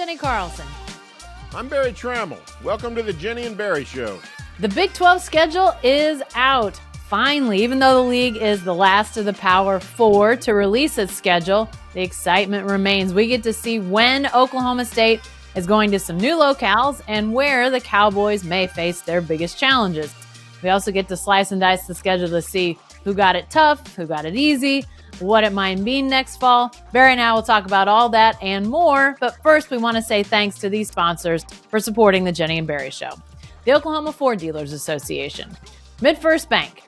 Jenni Carlson. I'm Barry Trammell. Welcome to the Jenni and Berry Show. The Big 12 schedule is out. Finally, even though the league is the last of the Power Four to release its schedule, the excitement remains. We get to see when Oklahoma State is going to some new locales and where the Cowboys may face their biggest challenges. We also get to slice and dice the schedule to see who got it tough, who got it easy, what it might mean next fall. Barry and I will talk about all that and more, but first we want to say thanks to these sponsors for supporting the Jenni and Berry Show. The Oklahoma Ford Dealers Association, MidFirst Bank,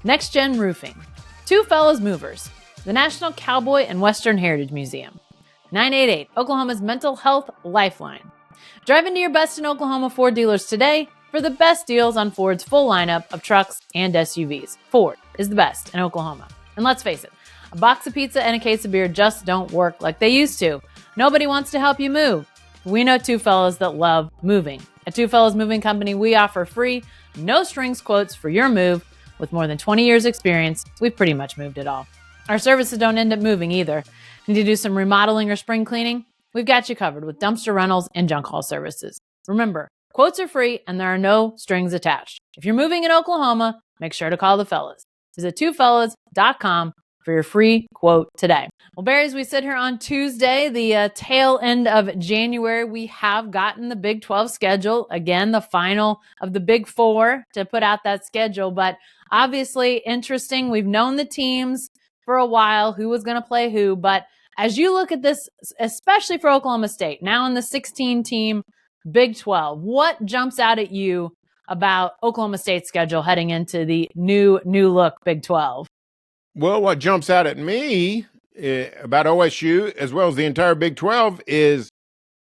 Next Gen Roofing, Two Fellas Movers, the National Cowboy and Western Heritage Museum, 988, Oklahoma's Mental Health Lifeline. Drive into your best in Oklahoma Ford dealers today for the best deals on Ford's full lineup of trucks and SUVs. Ford is the best in Oklahoma. And let's face it, a box of pizza and a case of beer just don't work like they used to. Nobody wants to help you move. We know two fellas that love moving. At Two Fellas Moving Company, we offer free, no strings quotes for your move. With more than 20 years experience, we've pretty much moved it all. Our services don't end up moving either. Need to do some remodeling or spring cleaning? We've got you covered with dumpster rentals and junk haul services. Remember, quotes are free and there are no strings attached. If you're moving in Oklahoma, make sure to call the fellas. Visit twofellas.com for your free quote today. Well, Barry, as we sit here on Tuesday, the tail end of January, we have gotten the Big 12 schedule. Again, the final of the Big Four to put out that schedule. But obviously interesting. We've known the teams for a while, who was going to play who. But as you look at this, especially for Oklahoma State, now in the 16-team Big 12, what jumps out at you about Oklahoma State's schedule heading into the new look Big 12? Well, what jumps out at me about OSU, as well as the entire Big 12, is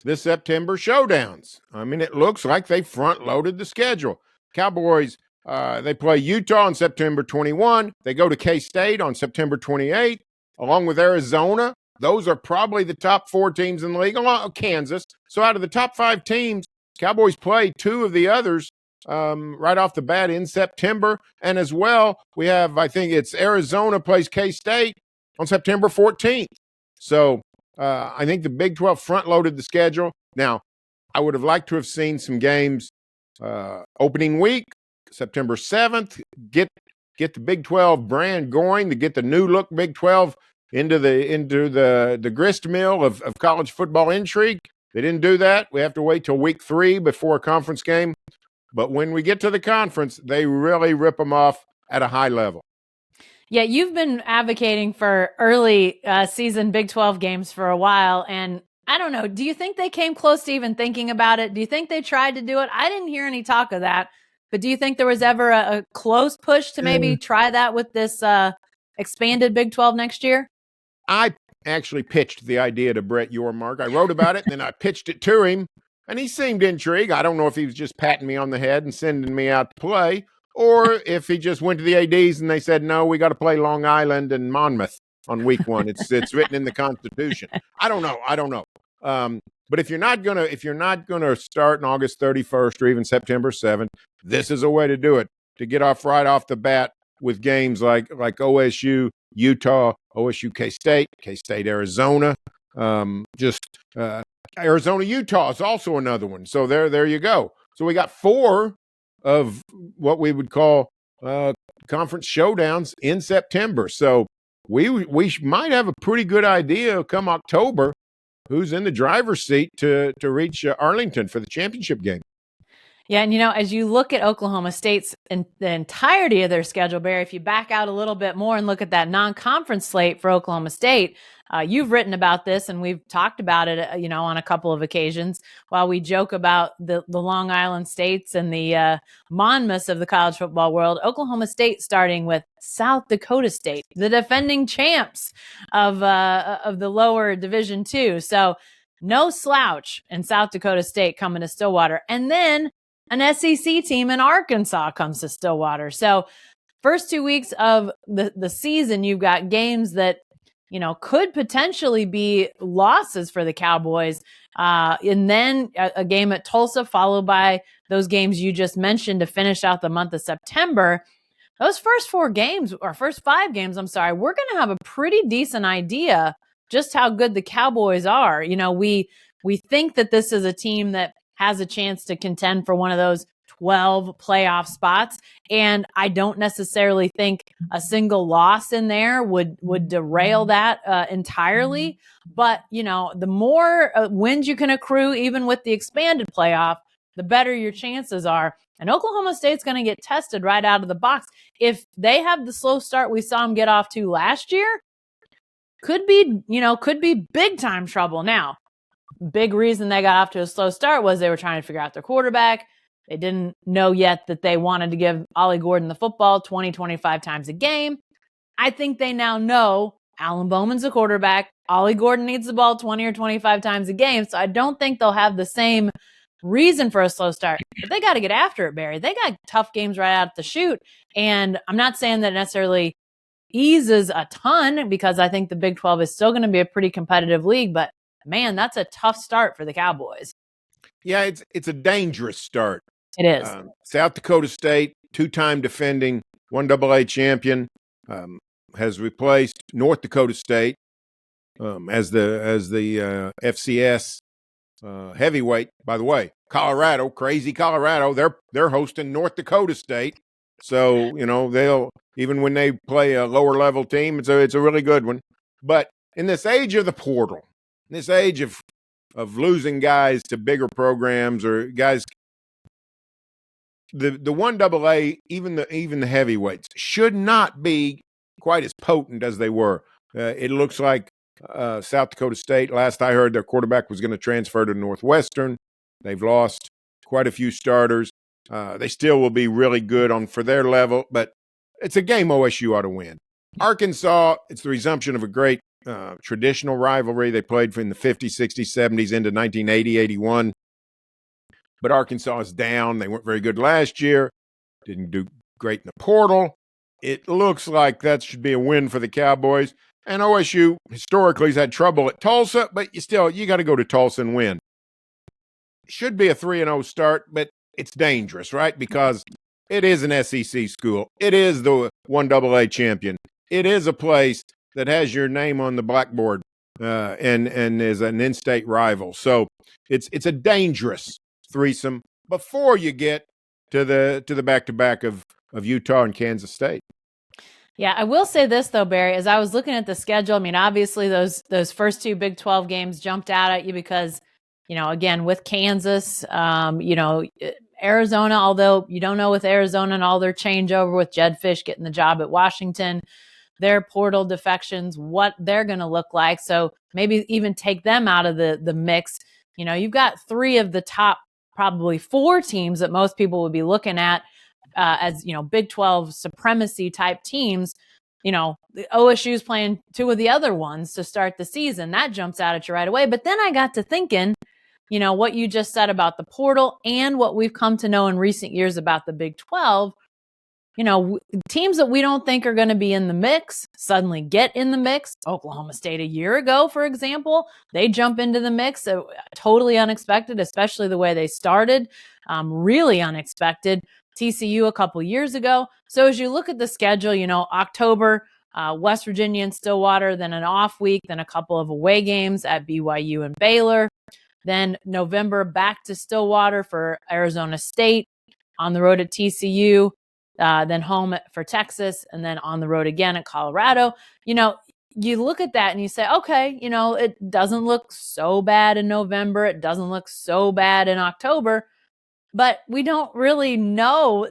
the September showdowns. I mean, it looks like they front-loaded the schedule. Cowboys, they play Utah on September 21. They go to K-State on September 28, along with Arizona. Those are probably the top four teams in the league, along with Kansas. So out of the top five teams, Cowboys play two of the others right off the bat in September. And as well, we have, I think it's Arizona plays K-State on September 14th. So I think the Big 12 front-loaded the schedule. Now, I would have liked to have seen some games opening week, September 7th, get the Big 12 brand going, to get the new look Big 12 into the grist mill of college football intrigue. They didn't do that. We have to wait till week 3 before a conference game. But when we get to the conference, they really rip them off at a high level. Yeah, you've been advocating for early season Big 12 games for a while. And I don't know, do you think they came close to even thinking about it? Do you think they tried to do it? I didn't hear any talk of that. But do you think there was ever a close push to maybe try that with this expanded Big 12 next year? I actually pitched the idea to Brett Yormark. I wrote about it, and then I pitched it to him. And he seemed intrigued. I don't know if he was just patting me on the head and sending me out to play, or if he just went to the ADs and they said, no, we got to play Long Island and Monmouth on week 1. It's written in the Constitution. I don't know. But if you're not gonna start on August 31st or even September 7th, this is a way to do it, to get off right off the bat with games like OSU, Utah, OSU, K-State, Arizona. Arizona, Utah is also another one. So there you go. So we got 4 of what we would call conference showdowns in September. So we might have a pretty good idea come October who's in the driver's seat to reach Arlington for the championship game. Yeah, and as you look at Oklahoma State's and the entirety of their schedule, Barry, if you back out a little bit more and look at that non-conference slate for Oklahoma State, you've written about this and we've talked about it, on a couple of occasions. While we joke about the Long Island states and the Monmouths of the college football world, Oklahoma State starting with South Dakota State, the defending champs of the lower Division II. So no slouch in South Dakota State coming to Stillwater. And then an SEC team in Arkansas comes to Stillwater. So first 2 weeks of the season, you've got games that, could potentially be losses for the Cowboys. And then a game at Tulsa, followed by those games you just mentioned to finish out the month of September. Those first 5 games, we're going to have a pretty decent idea just how good the Cowboys are. We We think that this is a team that has a chance to contend for one of those 12 playoff spots. And I don't necessarily think a single loss in there would derail that entirely. But, the more wins you can accrue, even with the expanded playoff, the better your chances are. And Oklahoma State's going to get tested right out of the box. If they have the slow start we saw them get off to last year, could be big time trouble. Now, big reason they got off to a slow start was they were trying to figure out their quarterback. They didn't know yet that they wanted to give Ollie Gordon the football 20, 25 times a game. I think they now know Alan Bowman's the quarterback. Ollie Gordon needs the ball 20 or 25 times a game. So I don't think they'll have the same reason for a slow start. But they got to get after it, Barry. They got tough games right out the chute. And I'm not saying that necessarily eases a ton, because I think the Big 12 is still going to be a pretty competitive league. But, man, that's a tough start for the Cowboys. Yeah, it's a dangerous start. It is. South Dakota State, two-time defending 1AA champion, has replaced North Dakota State as the FCS heavyweight. By the way, Colorado, crazy Colorado, they're hosting North Dakota State. So, they'll, even when they play a lower level team, it's a really good one. But in this age of the portal, in this age of losing guys to bigger programs, or guys, the 1AA, even the heavyweights should not be quite as potent as they were. It looks like South Dakota State, last I heard, their quarterback was going to transfer to Northwestern. They've lost quite a few starters. They still will be really good for their level, but it's a game OSU ought to win. Arkansas, it's the resumption of a great traditional rivalry. They played in the 50s, 60s, 70s into 1980, 81. But Arkansas is down. They weren't very good last year. Didn't do great in the portal. It looks like that should be a win for the Cowboys. And OSU historically has had trouble at Tulsa, but you got to go to Tulsa and win. Should be a 3-0 start, but it's dangerous, right? Because it is an SEC school. It is the 1AA champion. It is a place that has your name on the blackboard and is an in-state rival. So it's a dangerous threesome before you get to the back-to-back of Utah and Kansas State. Yeah, I will say this, though, Barry, as I was looking at the schedule, I mean, obviously those first two Big 12 games jumped out at you because, again, with Kansas, Arizona, although you don't know with Arizona and all their changeover with Jed Fish getting the job at Washington, their portal defections, what they're going to look like. So maybe even take them out of the mix. You've got three of the top probably four teams that most people would be looking at as, Big 12 supremacy type teams. The OSU's playing two of the other ones to start the season. That jumps out at you right away. But then I got to thinking, what you just said about the portal and what we've come to know in recent years about the Big 12, teams that we don't think are going to be in the mix suddenly get in the mix. Oklahoma State a year ago, for example, they jump into the mix. Totally unexpected, especially the way they started. Really unexpected. TCU a couple years ago. So as you look at the schedule, October, West Virginia and Stillwater, then an off week, then a couple of away games at BYU and Baylor. Then November back to Stillwater for Arizona State, on the road at TCU, then home for Texas, and then on the road again at Colorado. You look at that and you say, okay, it doesn't look so bad in November. It doesn't look so bad in October. But we don't really know.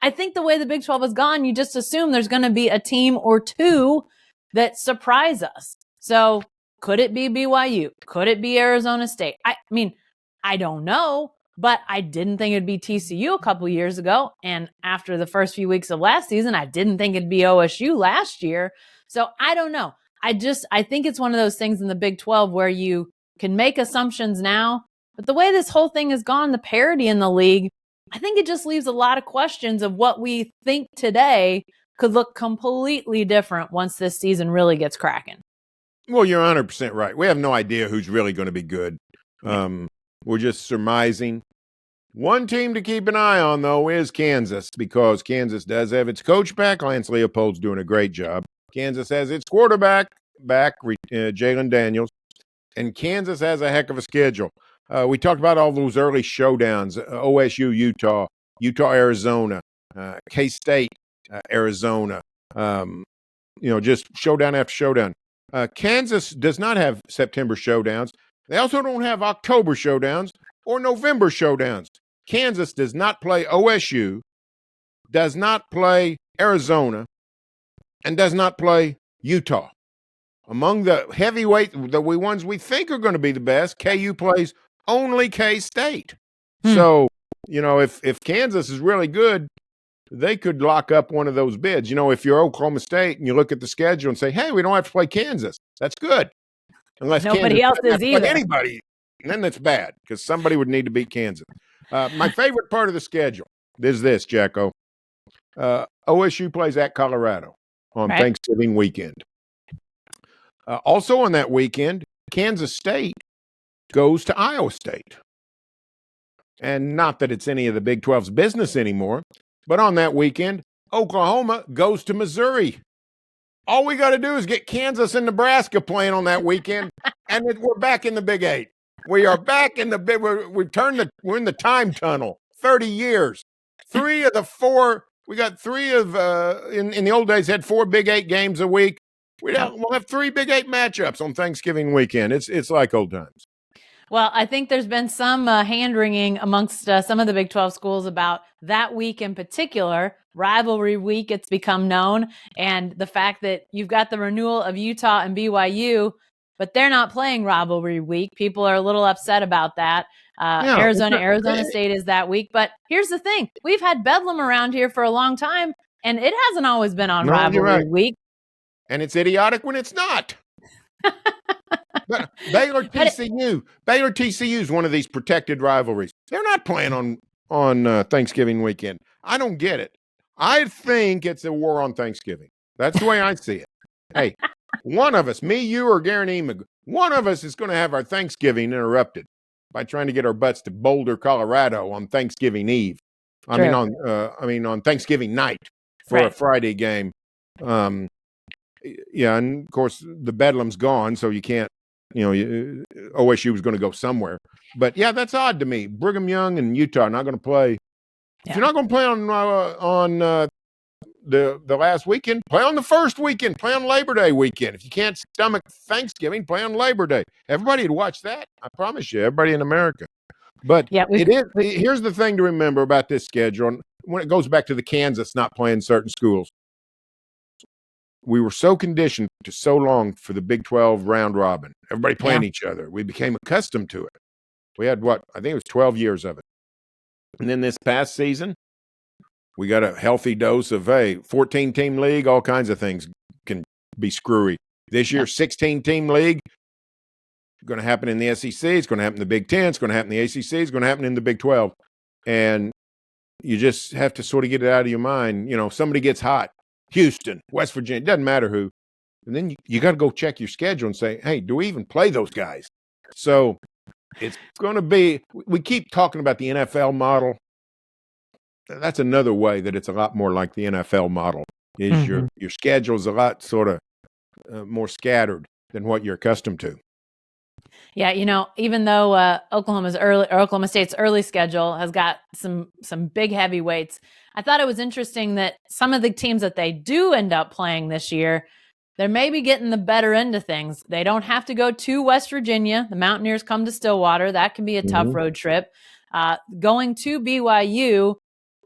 I think the way the Big 12 has gone, you just assume there's going to be a team or two that surprise us. So could it be BYU? Could it be Arizona State? I mean, I don't know, but I didn't think it'd be TCU a couple years ago. And after the first few weeks of last season, I didn't think it'd be OSU last year. So I don't know. I think it's one of those things in the Big 12 where you can make assumptions now. But the way this whole thing has gone, the parity in the league, I think it just leaves a lot of questions of what we think today could look completely different once this season really gets cracking. Well, you're 100% right. We have no idea who's really going to be good. We're just surmising. One team to keep an eye on, though, is Kansas, because Kansas does have its coach back. Lance Leopold's doing a great job. Kansas has its quarterback back, Jalen Daniels. and Kansas has a heck of a schedule. We talked about all those early showdowns: OSU, Utah, Arizona, K-State, Arizona. Just showdown after showdown. Kansas does not have September showdowns. They also don't have October showdowns or November showdowns. Kansas does not play OSU, does not play Arizona, and does not play Utah. Among the heavyweight, the ones we think are going to be the best, KU plays only K-State. So, if Kansas is really good, they could lock up one of those bids. If you're Oklahoma State and you look at the schedule and say, hey, we don't have to play Kansas, that's good. Unless nobody Kansas else is either. Anybody, and then that's bad because somebody would need to beat Kansas. My favorite part of the schedule is this, Jacko. OSU plays at Colorado on Thanksgiving weekend. Also on that weekend, Kansas State goes to Iowa State. And not that it's any of the Big 12's business anymore, but on that weekend, Oklahoma goes to Missouri. All we got to do is get Kansas and Nebraska playing on that weekend, and we're back in the Big 8. We are back in the big. We're in the time tunnel. 30 years. 3 of the 4. We got 3 of in the old days had 4 Big 8 games a week. We'll have 3 Big 8 matchups on Thanksgiving weekend. It's like old times. Well, I think there's been some hand-wringing amongst some of the Big 12 schools about that week in particular, Rivalry Week, it's become known, and the fact that you've got the renewal of Utah and BYU, but they're not playing Rivalry Week. People are a little upset about that. Arizona State is that week. But here's the thing. We've had Bedlam around here for a long time, and it hasn't always been on Rivalry Week. And it's idiotic when it's not. But Baylor TCU is one of these protected rivalries. They're not playing on Thanksgiving weekend. I don't get it. I think it's a war on Thanksgiving. That's the way I see it. Hey, one of us, me, you, or Garen, one of us is going to have our Thanksgiving interrupted by trying to get our butts to Boulder, Colorado on Thanksgiving Eve. On Thanksgiving night for a Friday game. And of course the Bedlam's gone, so you can't. OSU was going to go somewhere. But that's odd to me. Brigham Young and Utah are not going to play. Yeah. If you're not going to play on the last weekend, play on the first weekend. Play on Labor Day weekend. If you can't stomach Thanksgiving, play on Labor Day. Everybody would watch that. I promise you, everybody in America. But here's the thing to remember about this schedule. When it goes back to the Kansas not playing certain schools, we were so conditioned to so long for the Big 12 round robin. Everybody playing each other. We became accustomed to it. We had I think it was 12 years of it. And then this past season, we got a healthy dose of 14-team league, all kinds of things can be screwy. This year, 16-team league, going to happen in the SEC, it's going to happen in the Big 10, it's going to happen in the ACC, it's going to happen in the Big 12. And you just have to sort of get it out of your mind. Somebody gets hot. Houston, West Virginia, doesn't matter who. And then you got to go check your schedule and say, hey, do we even play those guys? So it's going to be – we keep talking about the NFL model. That's another way that it's a lot more like the NFL model is your schedule is a lot sort of more scattered than what you're accustomed to. Yeah, even though Oklahoma State's early schedule has got some big heavyweights, I thought it was interesting that some of the teams that they do end up playing this year, they're maybe getting the better end of things. They don't have to go to West Virginia. The Mountaineers come to Stillwater. That can be a tough road trip. Going to BYU,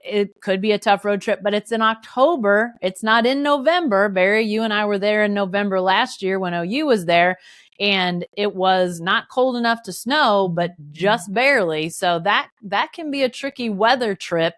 it could be a tough road trip, but it's in October. It's not in November. Barry, you and I were there in November last year when OU was there. And it was not cold enough to snow, but just barely. So that can be a tricky weather trip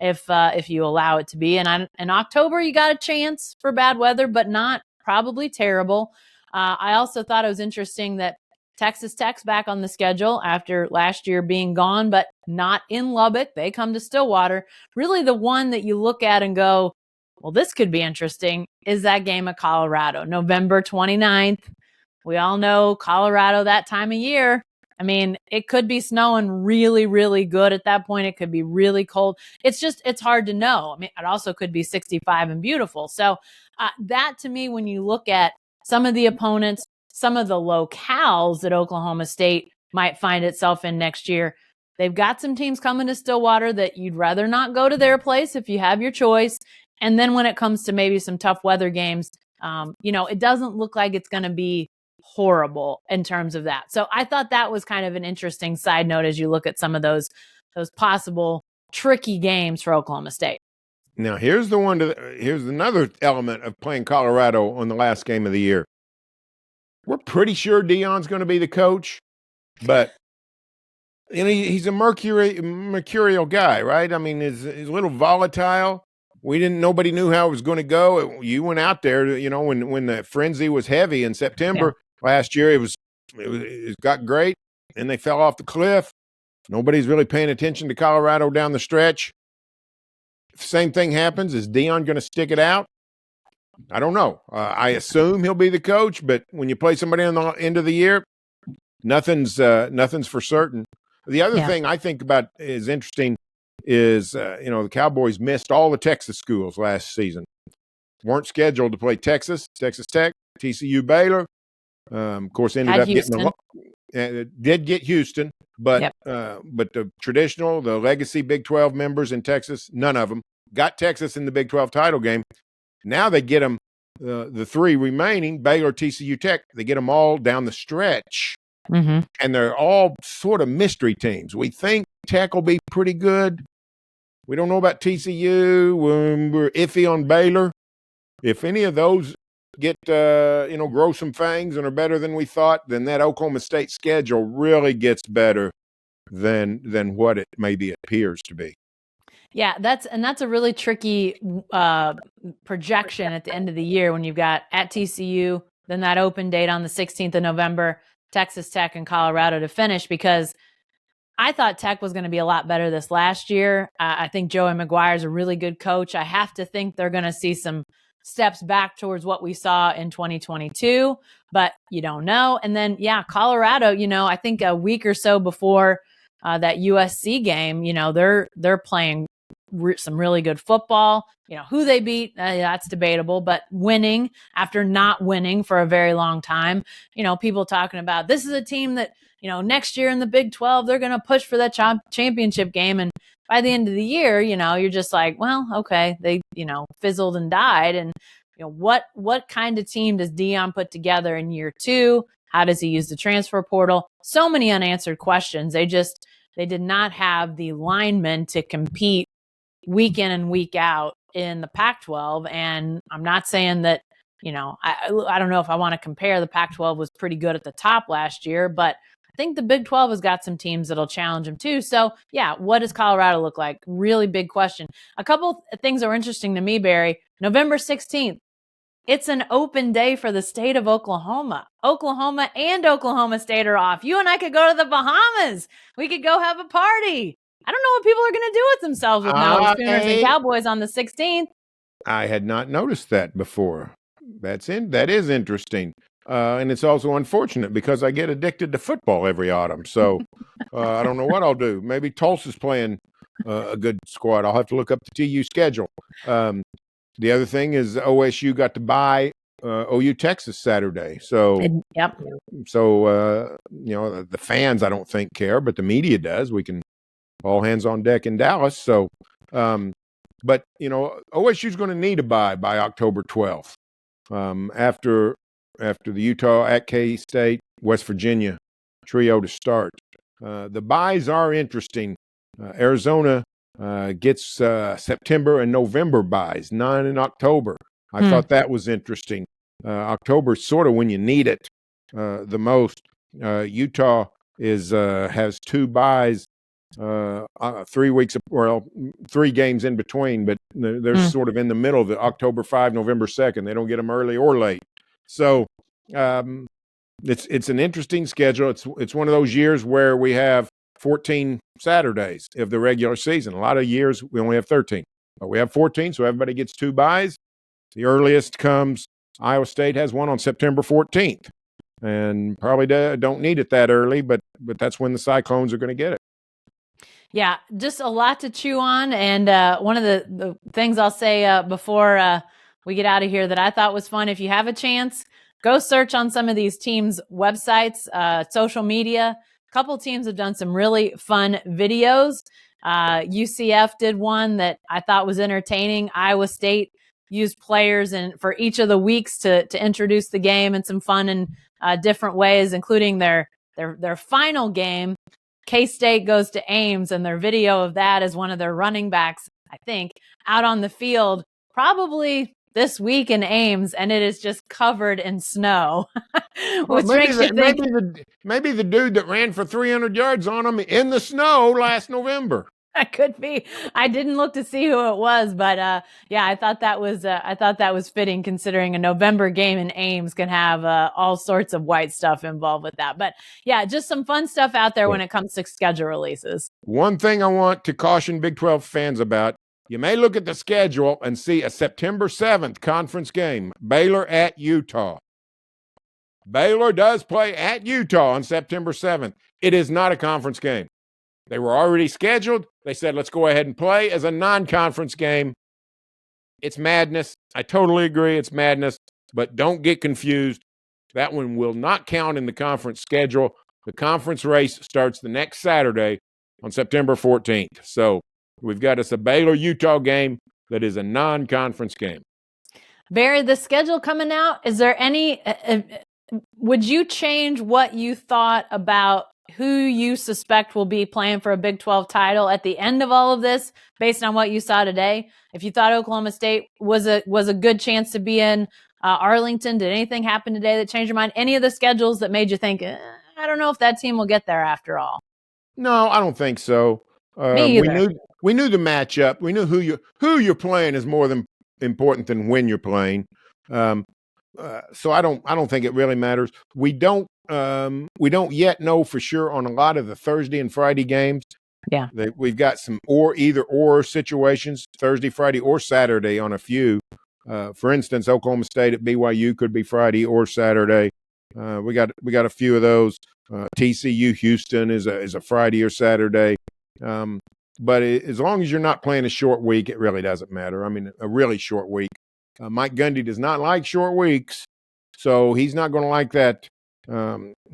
if you allow it to be. And in October, you got a chance for bad weather, but not probably terrible. I also thought it was interesting that Texas Tech's back on the schedule after last year being gone, but not in Lubbock. They come to Stillwater. Really the one that you look at and go, well, this could be interesting is that game at Colorado, November 29th. We all know Colorado that time of year. I mean, it could be snowing really, really good at that point. It could be really cold. It's hard to know. I mean, it also could be 65 and beautiful. So that to me, when you look at some of the opponents, some of the locales that Oklahoma State might find itself in next year. They've got some teams coming to Stillwater that you'd rather not go to their place if you have your choice. And then when it comes to maybe some tough weather games, it doesn't look like it's going to be horrible in terms of that. So I thought that was kind of an interesting side note as you look at some of those possible tricky games for Oklahoma State. Now, here's another element of playing Colorado on the last game of the year. We're pretty sure Deion's going to be the coach, but he's a mercurial guy, right? I mean, he's a little volatile. Nobody knew how it was going to go. You went out there, when the frenzy was heavy in September last year. It got great, and they fell off the cliff. Nobody's really paying attention to Colorado down the stretch. If the same thing happens, is Deion going to stick it out? I don't know. I assume he'll be the coach, but when you play somebody on the end of the year, nothing's for certain. The other thing I think about is interesting is, the Cowboys missed all the Texas schools last season. Weren't scheduled to play Texas Tech, TCU, Baylor. Of course, ended up getting did get Houston, but the traditional, the legacy Big 12 members in Texas, none of them got Texas in the Big 12 title game. Now they get them, the three remaining, Baylor, TCU, Tech, they get them all down the stretch. Mm-hmm. And they're all sort of mystery teams. We think Tech will be pretty good. We don't know about TCU. We're iffy on Baylor. If any of those get, grow some fangs and are better than we thought, then that Oklahoma State schedule really gets better than what it maybe appears to be. Yeah, that's a really tricky projection at the end of the year when you've got at TCU, then that open date on the 16th of November, Texas Tech and Colorado to finish, because I thought Tech was going to be a lot better this last year. I think Joey McGuire is a really good coach. I have to think they're going to see some steps back towards what we saw in 2022, but you don't know. And then, Colorado, I think a week or so before that USC game, they're playing some really good football. Who they beat, that's debatable, but winning after not winning for a very long time. People talking about this is a team that, next year in the Big 12, they're going to push for that championship game. And by the end of the year, you're just like, well, okay, they, fizzled and died. And, what kind of team does Deion put together in year two? How does he use the transfer portal? So many unanswered questions. They did not have the linemen to compete week in and week out in the Pac-12. And I'm not saying that, I don't know if I want to compare. The Pac-12 was pretty good at the top last year, but I think the Big 12 has got some teams that'll challenge them too. So what does Colorado look like? Really big question. A couple things that were interesting to me, Barry. November 16th, it's an open day for the state of Oklahoma. Oklahoma and Oklahoma State are off. You and I could go to the Bahamas. We could go have a party. I don't know what people are going to do with themselves with no Sooners and Cowboys on the 16th. I had not noticed that before. That is interesting. And it's also unfortunate because I get addicted to football every autumn. So I don't know what I'll do. Maybe Tulsa's playing a good squad. I'll have to look up the TU schedule. The other thing is OSU got to buy OU Texas Saturday. So, the fans, I don't think care, but the media does. We can all hands on deck in Dallas. So, but OSU's going to need a bye by October 12th. After the Utah at K-State, West Virginia trio to start. The byes are interesting. Arizona gets September and November byes, 9 in October. I thought that was interesting. October is sort of when you need it the most. Utah has 2 byes, 3 weeks, 3 games in between, but they're sort of in the middle of the October 5, November 2nd. They don't get them early or late. So it's an interesting schedule. It's one of those years where we have 14 Saturdays of the regular season. A lot of years we only have 13, but we have 14, so everybody gets 2 byes. The earliest comes, Iowa State has one on September 14th, and probably don't need it that early, but that's when the Cyclones are going to get it. Yeah, just a lot to chew on. And one of the things I'll say before we get out of here that I thought was fun, if you have a chance, go search on some of these teams' websites, social media. A couple teams have done some really fun videos. UCF did one that I thought was entertaining. Iowa State used players and for each of the weeks to introduce the game in some fun and different ways, including their final game. K-State goes to Ames, and their video of that is one of their running backs, I think, out on the field probably this week in Ames, and it is just covered in snow. Well, maybe the dude that ran for 300 yards on him in the snow last November. That could be. I didn't look to see who it was, but yeah, I thought that was fitting, considering a November game in Ames can have all sorts of white stuff involved with that. But yeah, just some fun stuff out there when it comes to schedule releases. One thing I want to caution Big 12 fans about: you may look at the schedule and see a September 7th conference game, Baylor at Utah. Baylor does play at Utah on September 7th. It is not a conference game. They were already scheduled. They said, let's go ahead and play as a non-conference game. It's madness. I totally agree. It's madness, but don't get confused. That one will not count in the conference schedule. The conference race starts the next Saturday on September 14th. So we've got us a Baylor-Utah game that is a non-conference game. Barry, the schedule coming out, is there any would you change what you thought about who you suspect will be playing for a Big 12 title at the end of all of this, based on what you saw today? If you thought Oklahoma State was a good chance to be in Arlington, did anything happen today that changed your mind? Any of the schedules that made you think, I don't know if that team will get there after all? No, I don't think so. Me either. We knew the matchup. We knew who you're playing is more important than when you're playing. So I don't think it really matters. We don't yet know for sure on a lot of the Thursday and Friday games. Yeah, we've got some either or situations, Thursday, Friday, or Saturday on a few. For instance, Oklahoma State at BYU could be Friday or Saturday. We got a few of those. TCU Houston is a Friday or Saturday. But as long as you're not playing a short week, it really doesn't matter. I mean, a really short week. Mike Gundy does not like short weeks, so he's not going to like that.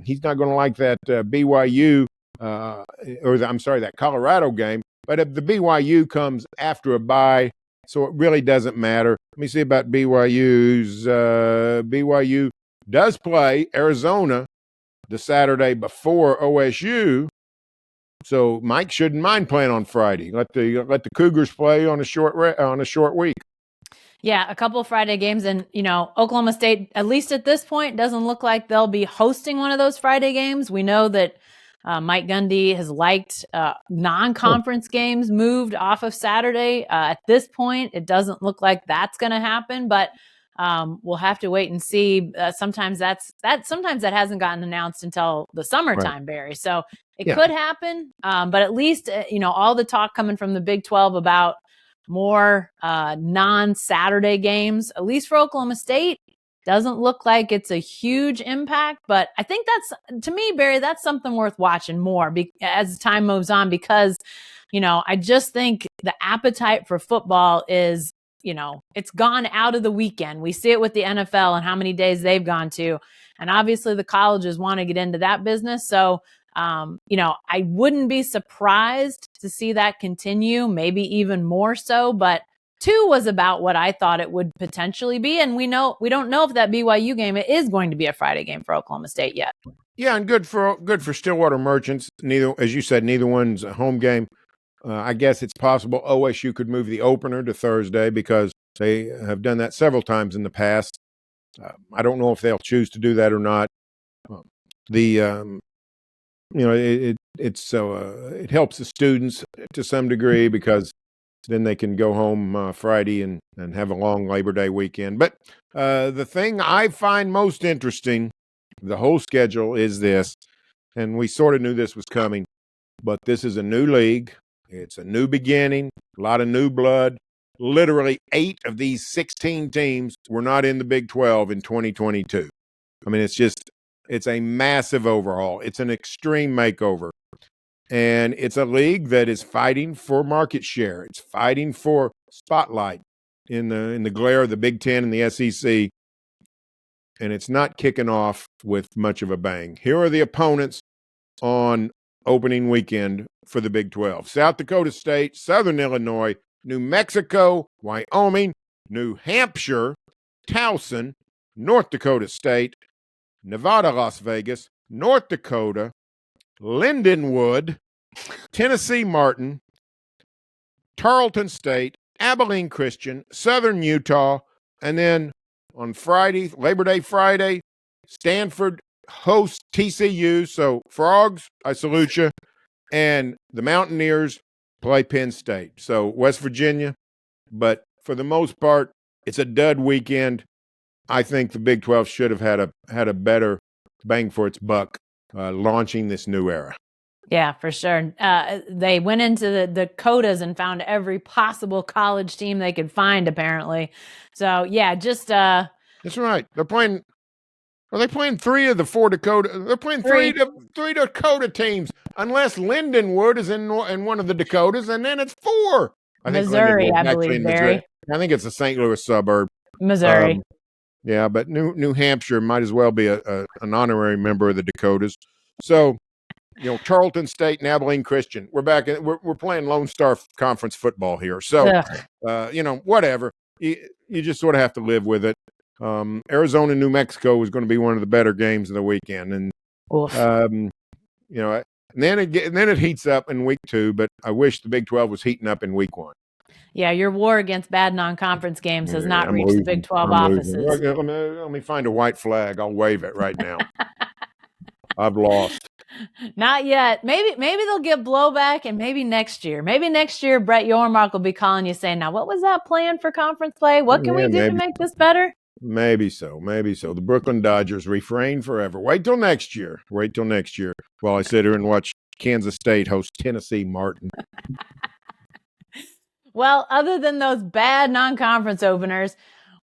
He's not going to like that BYU that Colorado game. But if the BYU comes after a bye, so it really doesn't matter. Let me see about BYU's. BYU does play Arizona the Saturday before OSU, so Mike shouldn't mind playing on Friday. Let the Cougars play on a short week. Yeah, a couple of Friday games, and Oklahoma State, at least at this point, doesn't look like they'll be hosting one of those Friday games. We know that Mike Gundy has liked non-conference games moved off of Saturday. At this point, it doesn't look like that's going to happen, but we'll have to wait and see. Sometimes that hasn't gotten announced until the summertime, right, Barry. So it could happen, but at least all the talk coming from the Big 12 about more non-Saturday games, at least for Oklahoma State, doesn't look like it's a huge impact. But I think to me, Barry, that's something worth watching more as time moves on, because I just think the appetite for football is, it's gone out of the weekend. We see it with the NFL and how many days they've gone to, and obviously the colleges want to get into that business. So I wouldn't be surprised to see that continue, maybe even more so. But 2 was about what I thought it would potentially be. And we don't know if that BYU game is going to be a Friday game for Oklahoma State yet. Yeah, and good for Stillwater Merchants. Neither, as you said, neither one's a home game. I guess it's possible OSU could move the opener to Thursday because they have done that several times in the past. I don't know if they'll choose to do that or not. It helps the students to some degree because then they can go home Friday and have a long Labor Day weekend. But the thing I find most interesting, the whole schedule, is this, and we sort of knew this was coming, but this is a new league. It's a new beginning, a lot of new blood. Literally 8 of these 16 teams were not in the Big 12 in 2022. I mean, it's a massive overhaul. It's an extreme makeover. And it's a league that is fighting for market share. It's fighting for spotlight in the glare of the Big Ten and the SEC. and it's not kicking off with much of a bang. Here are the opponents on opening weekend for the Big 12. South Dakota State, Southern Illinois, New Mexico, Wyoming, New Hampshire, Towson, North Dakota State, Nevada, Las Vegas, North Dakota, Lindenwood, Tennessee Martin, Tarleton State, Abilene Christian, Southern Utah, and then on Friday, Labor Day Friday, Stanford hosts TCU. So, Frogs, I salute you. And the Mountaineers play Penn State. So, West Virginia. But for the most part, it's a dud weekend. I think the Big 12 should have had a better bang for its buck launching this new era. Yeah, for sure. They went into the Dakotas and found every possible college team they could find, apparently. So, yeah, just... That's right. Are they playing 3 of the 4 Dakota? They're playing three Dakota teams, unless Lindenwood is in one of the Dakotas, and then it's 4. Missouri, I believe, Barry. I think it's a St. Louis suburb. Missouri. Yeah, but New Hampshire might as well be an honorary member of the Dakotas. So, Tarleton State and Abilene Christian. We're back. We're playing Lone Star Conference football here. So, whatever. You just sort of have to live with it. Arizona, New Mexico was going to be one of the better games of the weekend, and and then it heats up in week 2. But I wish the Big 12 was heating up in week 1. Yeah, your war against bad non-conference games has not reached the Big 12 offices. Let me find a white flag. I'll wave it right now. I've lost. Not yet. Maybe they'll get blowback, and maybe next year. Maybe next year, Brett Yormark will be calling you saying, now, what was that plan for conference play? What can we do to make this better? Maybe so. The Brooklyn Dodgers refrain forever. Wait till next year. While I sit here and watch Kansas State host Tennessee Martin. Well, other than those bad non-conference openers,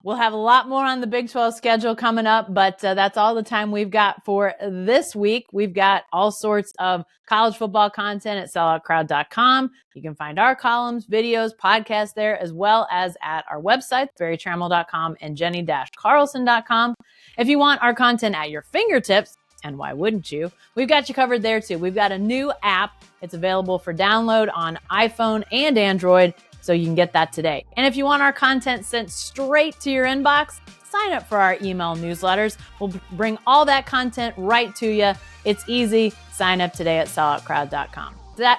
we'll have a lot more on the Big 12 schedule coming up, but that's all the time we've got for this week. We've got all sorts of college football content at selloutcrowd.com. You can find our columns, videos, podcasts there, as well as at our website, barrytrammell.com and jenny-carlson.com. If you want our content at your fingertips, and why wouldn't you? We've got you covered there too. We've got a new app. It's available for download on iPhone and Android, so you can get that today. And if you want our content sent straight to your inbox, sign up for our email newsletters. We'll bring all that content right to you. It's easy. Sign up today at selloutcrowd.com.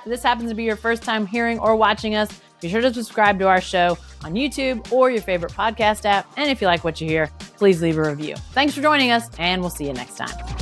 This happens to be your first time hearing or watching us, be sure to subscribe to our show on YouTube or your favorite podcast app. And if you like what you hear, please leave a review. Thanks for joining us, and we'll see you next time.